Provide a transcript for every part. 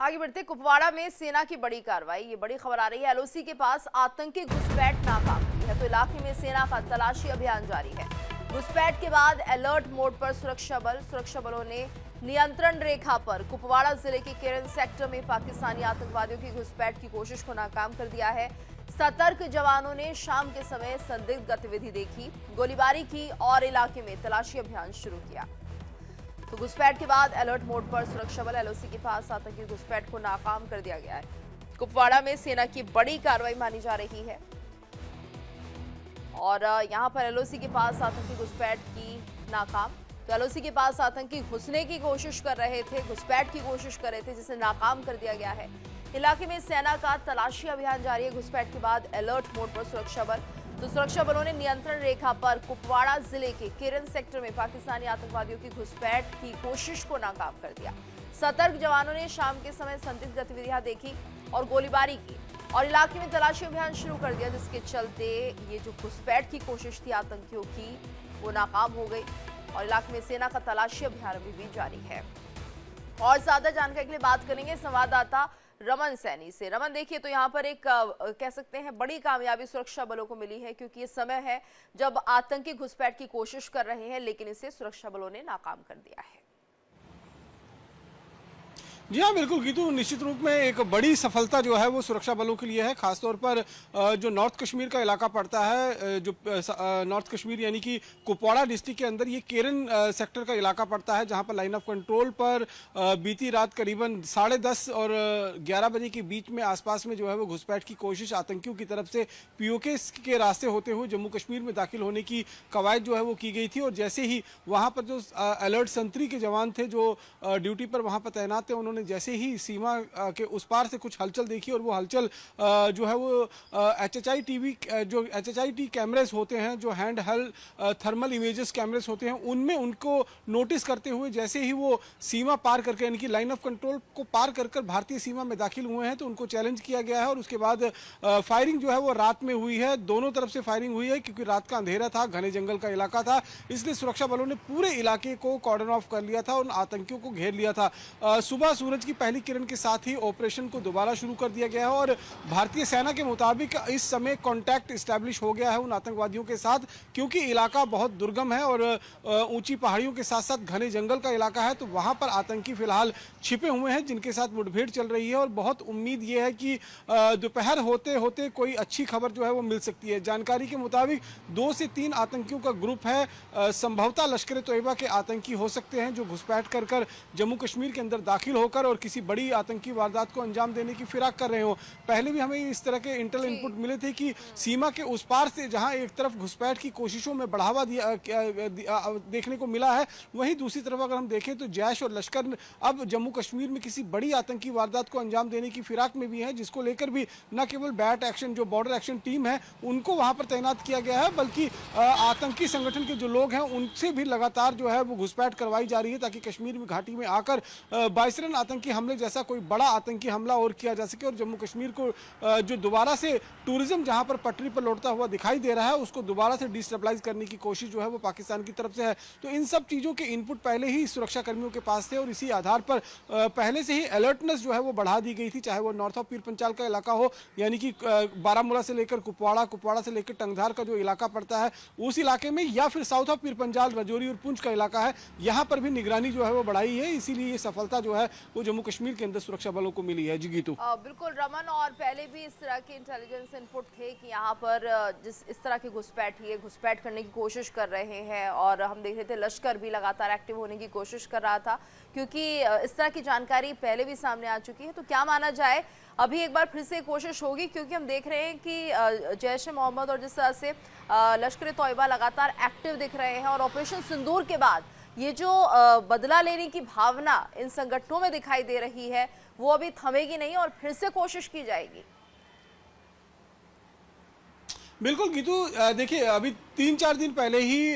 आगे बढ़ते, कुपवाड़ा में सेना की बड़ी कार्रवाई। ये बड़ी खबर आ रही है, एलओसी के पास आतंकी घुसपैठ नाकाम हुई है, तो इलाके में सेना का तलाशी अभियान जारी है। घुसपैठ के बाद अलर्ट मोड पर सुरक्षा बलों ने नियंत्रण रेखा पर कुपवाड़ा जिले के केरन सेक्टर में पाकिस्तानी आतंकवादियों की घुसपैठ की कोशिश को नाकाम कर दिया है। सतर्क जवानों ने शाम के समय संदिग्ध गतिविधि देखी, गोलीबारी की और इलाके में तलाशी अभियान शुरू किया। तो घुसपैठ के बाद अलर्ट मोड पर सुरक्षा बल, एलओसी के पास आतंकी घुसपैठ को नाकाम कर दिया गया है। कुपवाड़ा में सेना की बड़ी कार्रवाई मानी जा रही है और यहां पर एलओसी के पास आतंकी घुसपैठ की नाकाम। तो एलओसी के पास आतंकी घुसने की कोशिश कर रहे थे, घुसपैठ की कोशिश कर रहे थे, जिसे नाकाम कर दिया गया है। इलाके में सेना का तलाशी अभियान जारी है। घुसपैठ के बाद अलर्ट मोड पर सुरक्षा बल, तो सुरक्षा बलों ने नियंत्रण रेखा पर कुपवाड़ा जिले के केरन सेक्टर में पाकिस्तानी आतंकवादियों की घुसपैठ की कोशिश को नाकाम कर दिया। सतर्क जवानों ने शाम के समय संदिग्ध गतिविधियां देखी और गोलीबारी की और इलाके में तलाशी अभियान शुरू कर दिया, जिसके चलते ये जो घुसपैठ की कोशिश थी आतंकियों की, वो नाकाम हो गई और इलाके में सेना का तलाशी अभियान अभी भी जारी है। और ज्यादा जानकारी के लिए बात करेंगे संवाददाता रमन सैनी से। रमन, देखिए, तो यहाँ पर एक कह सकते हैं बड़ी कामयाबी सुरक्षा बलों को मिली है, क्योंकि ये समय है जब आतंकी घुसपैठ की कोशिश कर रहे हैं, लेकिन इसे सुरक्षा बलों ने नाकाम कर दिया है। जी हाँ, बिल्कुल गीतू, निश्चित रूप में एक बड़ी सफलता जो है वो सुरक्षा बलों के लिए है। खासतौर पर जो नॉर्थ कश्मीर का इलाका पड़ता है, जो नॉर्थ कश्मीर यानी कि कुपवाड़ा डिस्ट्रिक्ट के अंदर ये केरन सेक्टर का इलाका पड़ता है, जहां पर लाइन ऑफ कंट्रोल पर बीती रात करीबन 10:30 और 11 बजे के बीच में आसपास में जो है वो घुसपैठ की कोशिश आतंकियों की तरफ से पीओके के रास्ते होते हुए जम्मू कश्मीर में दाखिल होने की कवायद जो है वो की गई थी। और जैसे ही वहाँ पर जो अलर्ट संतरी के जवान थे जो ड्यूटी पर वहाँ पर तैनात थे, उन्होंने जैसे ही सीमा के उस पार से कुछ हलचल देखी और वो हलचल जो है वो एचएचआईटी कैमरेस होते हैं, जो hand held thermal images cameras होते हैं, उनमें उनको नोटिस करते हुए जैसे ही वो सीमा पार करके यानी कि लाइन ऑफ कंट्रोल को पार कर भारतीय सीमा में दाखिल हुए हैं, तो उनको चैलेंज किया गया है। और उसके बाद फायरिंग जो है वो रात में हुई है, दोनों तरफ से फायरिंग हुई है, क्योंकि रात का अंधेरा था, घने जंगल का इलाका था, इसलिए सुरक्षा बलों ने पूरे इलाके को कॉर्डन ऑफ कर लिया था और आतंकियों को घेर लिया था। सुबह सूरज की पहली किरण के साथ ही ऑपरेशन को दोबारा शुरू कर दिया गया है और भारतीय सेना के मुताबिक इस समय कांटेक्ट एस्टैब्लिश हो गया है उन आतंकवादियों के साथ, क्योंकि इलाका बहुत दुर्गम है और ऊंची पहाड़ियों के साथ साथ घने जंगल का इलाका है। तो वहां पर आतंकी फिलहाल छिपे हुए हैं, जिनके साथ मुठभेड़ चल रही है और बहुत उम्मीद ये है कि दोपहर होते होते कोई अच्छी खबर जो है वो मिल सकती है। जानकारी के मुताबिक 2 से 3 आतंकियों का ग्रुप है, संभवतः लश्कर तोयबा के आतंकी हो सकते हैं, जो घुसपैठ कर जम्मू कश्मीर के अंदर दाखिल होकर और किसी बड़ी आतंकी वारदात को अंजाम देने की फिराक कर रहे हो। पहले भी हमें इस तरह के इंटेल इनपुट मिले थे कि सीमा के उस पार से जहां एक तरफ घुसपैठ की कोशिशों में बढ़ावा देखने को मिला है, वहीं दूसरी तरफ अगर हम देखें तो जैश और लश्कर अब जम्मू कश्मीर में किसी बड़ी आतंकी वारदात को अंजाम देने की फिराक में भी है, जिसको लेकर भी न केवल बैट एक्शन जो बॉर्डर एक्शन टीम है उनको वहां पर तैनात किया गया है, बल्कि आतंकी संगठन के जो लोग हैं उनसे भी लगातार जो है वो घुसपैठ करवाई जा रही है, ताकि कश्मीर में घाटी में आकर बाइसरन आतंकी हमले जैसा कोई बड़ा आतंकी हमला और किया जा सके और जम्मू कश्मीर को जो दोबारा से टूरिज्म जहां पर पटरी पर लौटता हुआ दिखाई दे रहा है, उसको दोबारा से डिस्टेबलाइज करने की कोशिश जो है वो पाकिस्तान की तरफ से है। तो इन सब चीजों के इनपुट पहले ही सुरक्षा कर्मियों के पास थे और इसी आधार पर पहले से ही अलर्टनेस जो है वो बढ़ा दी गई थी, चाहे वो नॉर्थ ऑफ पीर पंचाल का इलाका हो, यानी कि बारामूला से लेकर कुपवाड़ा से लेकर टंगधार का जो इलाका पड़ता है उस इलाके में, या फिर साउथ ऑफ पीर पंचाल, राजौरी और पुंछ का इलाका है, यहाँ पर भी निगरानी जो है वो बढ़ाई है। इसीलिए ये सफलता जो है वो जम्मू कश्मीर के अंदर सुरक्षा बलों को मिली है। जी गीतू, बिल्कुल रमन, और पहले भी इस तरह के इंटेलिजेंस इनपुट थे कि यहाँ पर इस तरह की घुसपैठ करने की कोशिश कर रहे हैं और हम देख रहे थे लश्कर भी लगातार एक्टिव होने की कोशिश कर रहा था, क्योंकि इस तरह की जानकारी पहले भी सामने आ चुकी है। तो क्या माना जाए, अभी एक बार फिर से कोशिश होगी, क्योंकि हम देख रहे हैं कि जैश ए मोहम्मद और जिस तरह से लश्कर तोयबा लगातार एक्टिव दिख रहे हैं और ऑपरेशन सिंदूर के बाद ये जो बदला लेने की भावना इन संगठनों में दिखाई दे रही है, वो अभी थमेगी नहीं और फिर से कोशिश की जाएगी। बिल्कुल गीतू, देखिए अभी 3-4 दिन पहले ही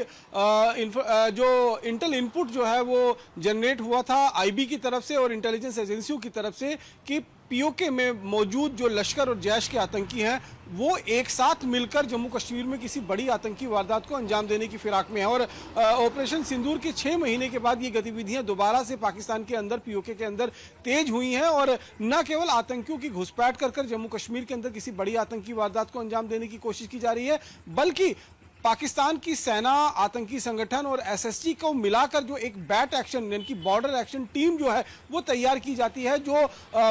जो इंटेल इनपुट जो है वो जनरेट हुआ था आईबी की तरफ से और इंटेलिजेंस एजेंसियों की तरफ से कि पीओके में मौजूद जो लश्कर और जैश के आतंकी हैं वो एक साथ मिलकर जम्मू कश्मीर में किसी बड़ी आतंकी वारदात को अंजाम देने की फिराक में है। और ऑपरेशन सिंदूर के 6 महीने के बाद ये गतिविधियां दोबारा से पाकिस्तान के अंदर पीओके के अंदर तेज हुई हैं और न केवल आतंकियों की घुसपैठ कर जम्मू कश्मीर के अंदर किसी बड़ी आतंकी वारदात को अंजाम देने की कोशिश की जा रही है, बल्कि पाकिस्तान की सेना, आतंकी संगठन और एसएसजी को मिलाकर जो एक बैट एक्शन यानी कि बॉर्डर एक्शन टीम जो है वो तैयार की जाती है, जो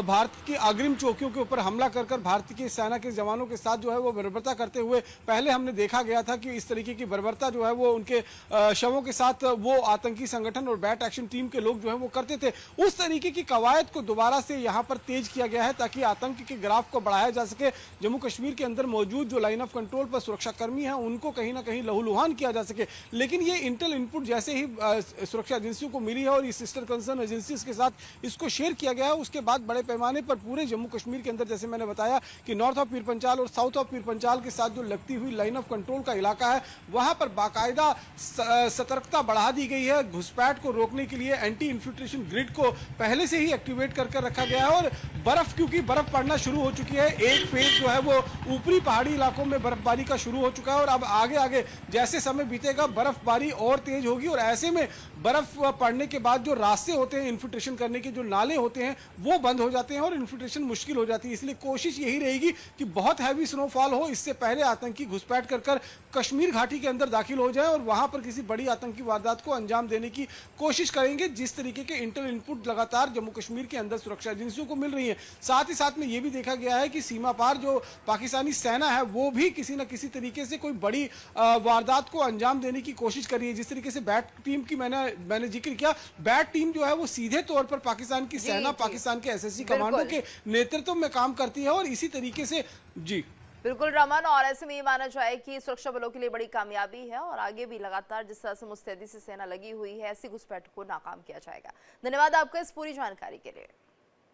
भारत की अग्रिम चौकियों के ऊपर हमला कर भारत की सेना के जवानों के साथ जो है वो बर्बरता करते हुए पहले हमने देखा गया था कि इस तरीके की बर्बरता जो है वो उनके शवों के साथ वो आतंकी संगठन और बैट एक्शन टीम के लोग जो है वो करते थे। उस तरीके की कवायद को दोबारा से यहाँ पर तेज किया गया है ताकि आतंक के ग्राफ को बढ़ाया जा सके। जम्मू कश्मीर के अंदर मौजूद जो लाइन ऑफ कंट्रोल पर सुरक्षाकर्मी हैं उनको कहीं ना कहीं लहूलुहान किया जा सके। लेकिन ये इंटेल इनपुट जैसे ही सुरक्षा एजेंसियों को मिली है और इस सिस्टर कंसर्न एजेंसीज के साथ इसको शेयर किया गया है, उसके बाद बड़े पैमाने पर पूरे जम्मू कश्मीर के अंदर, जैसे मैंने बताया कि नॉर्थ ऑफ पीर पंचाल और साउथ ऑफ पीर पंचाल के साथ जो लगती हुई लाइन ऑफ कंट्रोल का इलाका है वहां पर बाकायदा सतर्कता बढ़ा दी गई है। घुसपैठ को रोकने के लिए एंटी इन्फिल्ट्रेशन ग्रिड को पहले से ही एक्टिवेट कर रखा गया है और बर्फ, क्योंकि बर्फ पड़ना शुरू हो चुकी है, एक फेज जो है वो ऊपरी पहाड़ी इलाकों में बर्फबारी का शुरू हो चुका है और अब आगे जैसे समय बीतेगा बर्फबारी और तेज होगी और ऐसे में बर्फ पड़ने के बाद जो रास्ते होते हैं इन्फिल्ट्रेशन करने के, जो नाले होते हैं वो बंद हो जाते हैं और इन्फिल्ट्रेशन मुश्किल हो जाती है। इसलिए कोशिश यही रहेगी कि बहुत हैवी स्नोफॉल हो, इससे पहले आतंकी घुसपैठ कर कश्मीर घाटी के अंदर दाखिल हो जाए और वहां पर किसी बड़ी आतंकी वारदात को अंजाम देने की कोशिश करेंगे, जिस तरीके के इंटेल इनपुट लगातार जम्मू कश्मीर के अंदर सुरक्षा एजेंसियों को मिल रही है। साथ ही साथ में यह भी देखा गया है कि सीमा पार जो पाकिस्तानी सेना है वो भी किसी न किसी तरीके से कोई बड़ी वारदात को अंजाम देने की कोशिश कर रही है। जिस तरीके से बैट टीम की मैंने जिक्र किया, बैट टीम जो है वो सीधे तौर पर पाकिस्तान की सेना, पाकिस्तान के एसएसजी कमांडो के नेतृत्व में काम करती है और इसी तरीके से जी बिल्कुल रमन, और ऐसे में ये माना जाए कि सुरक्षा बलों के लिए बड़ी कामयाबी है और आगे भी लगातार जिस तरह से मुस्तैदी से सेना लगी हुई है ऐसी घुसपैठ को नाकाम किया जाएगा। धन्यवाद आपका इस पूरी जानकारी के लिए।